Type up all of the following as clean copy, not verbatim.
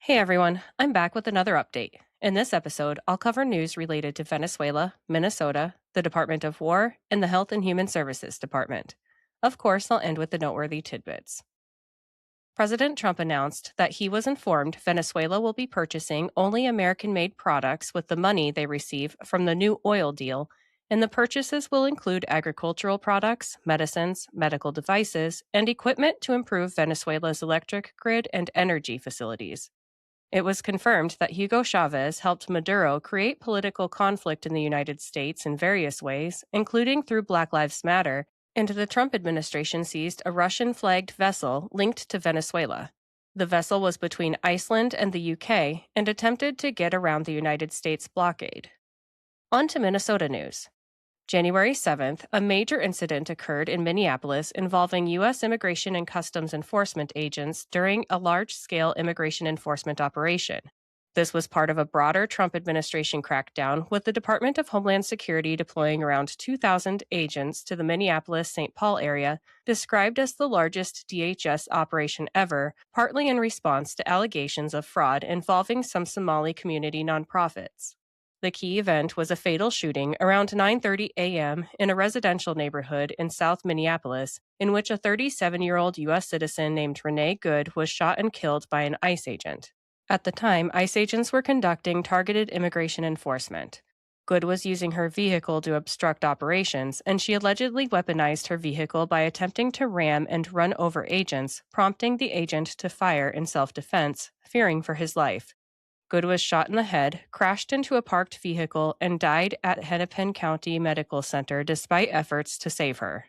Hey everyone, I'm back with another update. In this episode, I'll cover news related to Venezuela, Minnesota, the Department of War, and the Health and Human Services Department. Of course, I'll end with the noteworthy tidbits. President Trump announced that he was informed Venezuela will be purchasing only American made products with the money they receive from the new oil deal, and the purchases will include agricultural products, medicines, medical devices, and equipment to improve Venezuela's electric grid and energy facilities. It was confirmed that Hugo Chavez helped Maduro create political conflict in the United States in various ways, including through Black Lives Matter, and the Trump administration seized a Russian flagged vessel linked to Venezuela. The vessel was between Iceland and the UK and attempted to get around the United States blockade. On to Minnesota news. January 7th, a major incident occurred in Minneapolis involving U.S. Immigration and Customs Enforcement agents during a large-scale immigration enforcement operation. This was part of a broader Trump administration crackdown, with the Department of Homeland Security deploying around 2,000 agents to the Minneapolis-St. Paul area, described as the largest DHS operation ever, partly in response to allegations of fraud involving some Somali community nonprofits. The key event was a fatal shooting around 9:30 a.m. in a residential neighborhood in South Minneapolis, in which a 37-year-old U.S. citizen named Renee Good was shot and killed by an ICE agent. At the time, ICE agents were conducting targeted immigration enforcement. Good was using her vehicle to obstruct operations, and she allegedly weaponized her vehicle by attempting to ram and run over agents, prompting the agent to fire in self-defense, fearing for his life. Good was shot in the head, crashed into a parked vehicle, and died at Hennepin County Medical Center despite efforts to save her.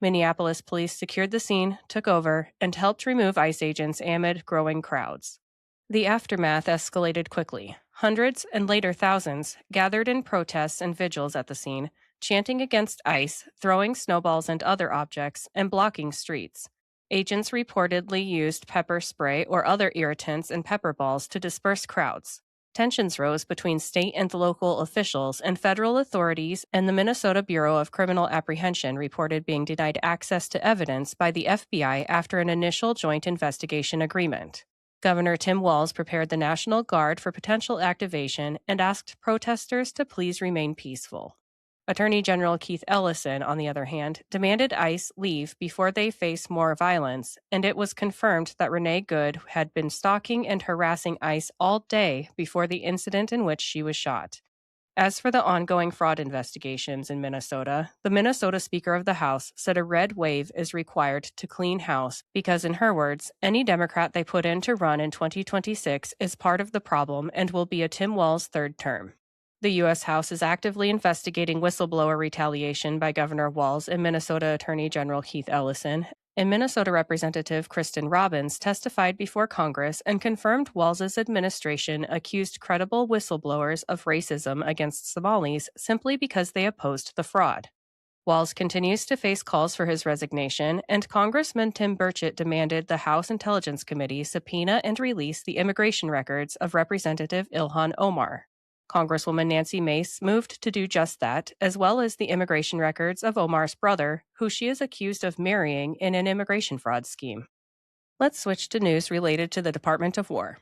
Minneapolis police secured the scene, took over, and helped remove ICE agents amid growing crowds. The aftermath escalated quickly. Hundreds, and later thousands, gathered in protests and vigils at the scene, chanting against ICE, throwing snowballs and other objects, and blocking streets. Agents reportedly used pepper spray or other irritants and pepper balls to disperse crowds. Tensions rose between state and local officials, and federal authorities and the Minnesota Bureau of Criminal Apprehension reported being denied access to evidence by the FBI after an initial joint investigation agreement. Governor Tim Walz prepared the National Guard for potential activation and asked protesters to please remain peaceful. Attorney General Keith Ellison, on the other hand, demanded ICE leave before they face more violence, and it was confirmed that Renee Good had been stalking and harassing ICE all day before the incident in which she was shot. As for the ongoing fraud investigations in Minnesota, the Minnesota Speaker of the House said a red wave is required to clean house because, in her words, any Democrat they put in to run in 2026 is part of the problem and will be a Tim Walz third term. The U.S. House is actively investigating whistleblower retaliation by Governor Walz and Minnesota Attorney General Keith Ellison, and Minnesota Representative Kristen Robbins testified before Congress and confirmed Walz's administration accused credible whistleblowers of racism against Somalis simply because they opposed the fraud. Walz continues to face calls for his resignation, and Congressman Tim Burchett demanded the House Intelligence Committee subpoena and release the immigration records of Representative Ilhan Omar. Congresswoman Nancy Mace moved to do just that, as well as the immigration records of Omar's brother, who she is accused of marrying in an immigration fraud scheme. Let's switch to news related to the Department of War.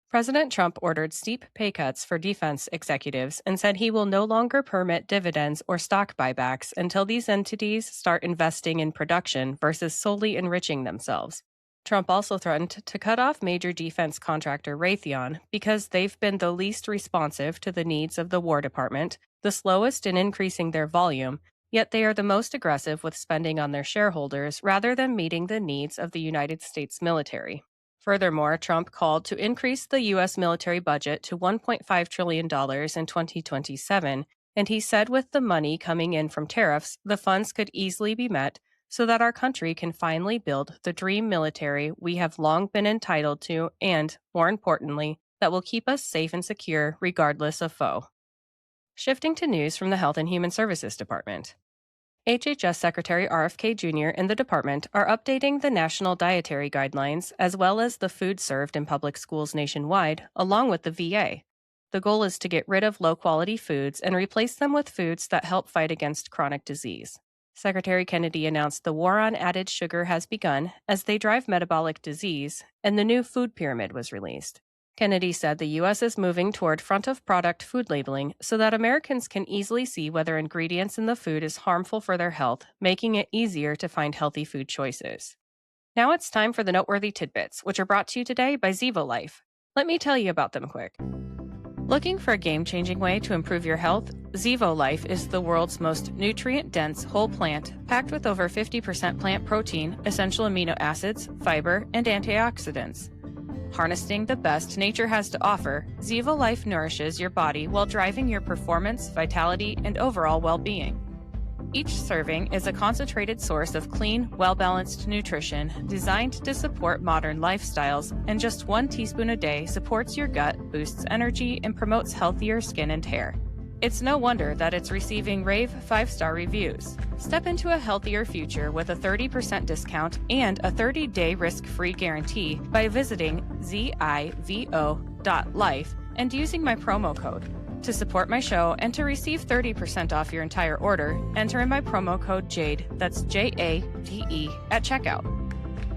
President Trump ordered steep pay cuts for defense executives and said he will no longer permit dividends or stock buybacks until these entities start investing in production versus solely enriching themselves. Trump also threatened to cut off major defense contractor Raytheon because they've been the least responsive to the needs of the War Department, the slowest in increasing their volume, yet they are the most aggressive with spending on their shareholders rather than meeting the needs of the United States military. Furthermore, Trump called to increase the U.S. military budget to $1.5 trillion in 2027, and he said with the money coming in from tariffs, the funds could easily be met so that our country can finally build the dream military we have long been entitled to and, more importantly, that will keep us safe and secure regardless of foe. Shifting to news from the Health and Human Services Department. HHS Secretary RFK Jr. and the department are updating the national dietary guidelines as well as the food served in public schools nationwide, along with the VA. The goal is to get rid of low-quality foods and replace them with foods that help fight against chronic disease. Secretary Kennedy announced the war on added sugar has begun as they drive metabolic disease, and the new food pyramid was released. Kennedy said the U.S. is moving toward front-of-product food labeling so that Americans can easily see whether ingredients in the food is harmful for their health, making it easier to find healthy food choices. Now it's time for the noteworthy tidbits, which are brought to you today by Zevo Life. Let me tell you about them quick. Looking for a game-changing way to improve your health? Zevo Life is the world's most nutrient-dense whole plant, packed with over 50% plant protein, essential amino acids, fiber, and antioxidants. Harnessing the best nature has to offer, Zevo Life nourishes your body while driving your performance, vitality, and overall well-being. Each serving is a concentrated source of clean, well-balanced nutrition designed to support modern lifestyles, and just 1 teaspoon a day supports your gut, boosts energy, and promotes healthier skin and hair. It's no wonder that it's receiving rave 5-star reviews. Step into a healthier future with a 30% discount and a 30-day risk-free guarantee by visiting zivo.life and using my promo code. To support my show and to receive 30% off your entire order, enter in my promo code JADE, that's JADE, at checkout.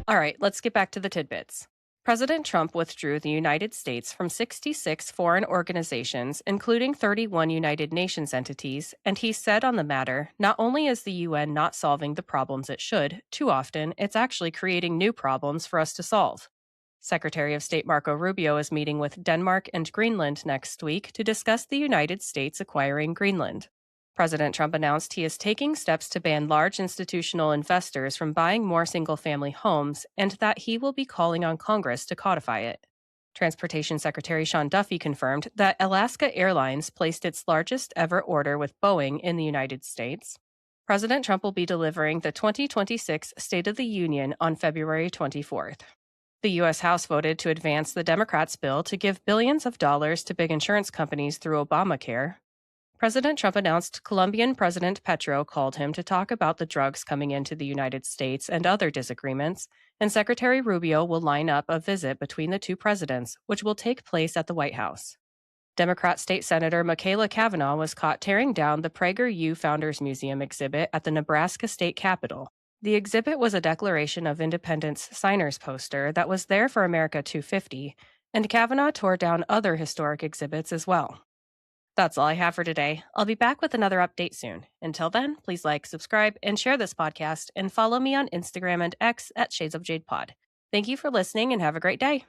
All right, let's get back to the tidbits. President Trump withdrew the United States from 66 foreign organizations, including 31 United Nations entities, and he said on the matter, not only is the UN not solving the problems it should, too often, it's actually creating new problems for us to solve. Secretary of State Marco Rubio is meeting with Denmark and Greenland next week to discuss the United States acquiring Greenland. President Trump announced he is taking steps to ban large institutional investors from buying more single-family homes and that he will be calling on Congress to codify it. Transportation Secretary Sean Duffy confirmed that Alaska Airlines placed its largest ever order with Boeing in the United States. President Trump will be delivering the 2026 State of the Union on February 24th. The U.S. House voted to advance the Democrats' bill to give billions of dollars to big insurance companies through Obamacare. President Trump announced Colombian President Petro called him to talk about the drugs coming into the United States and other disagreements, and Secretary Rubio will line up a visit between the two presidents, which will take place at the White House. Democrat State Senator Michaela Cavanaugh was caught tearing down the PragerU Founders Museum exhibit at the Nebraska State Capitol. The exhibit was a Declaration of Independence signers poster that was there for America 250, and Cavanaugh tore down other historic exhibits as well. That's all I have for today. I'll be back with another update soon. Until then, please like, subscribe, and share this podcast, and follow me on Instagram and X at Shades of Jade Pod. Thank you for listening and have a great day.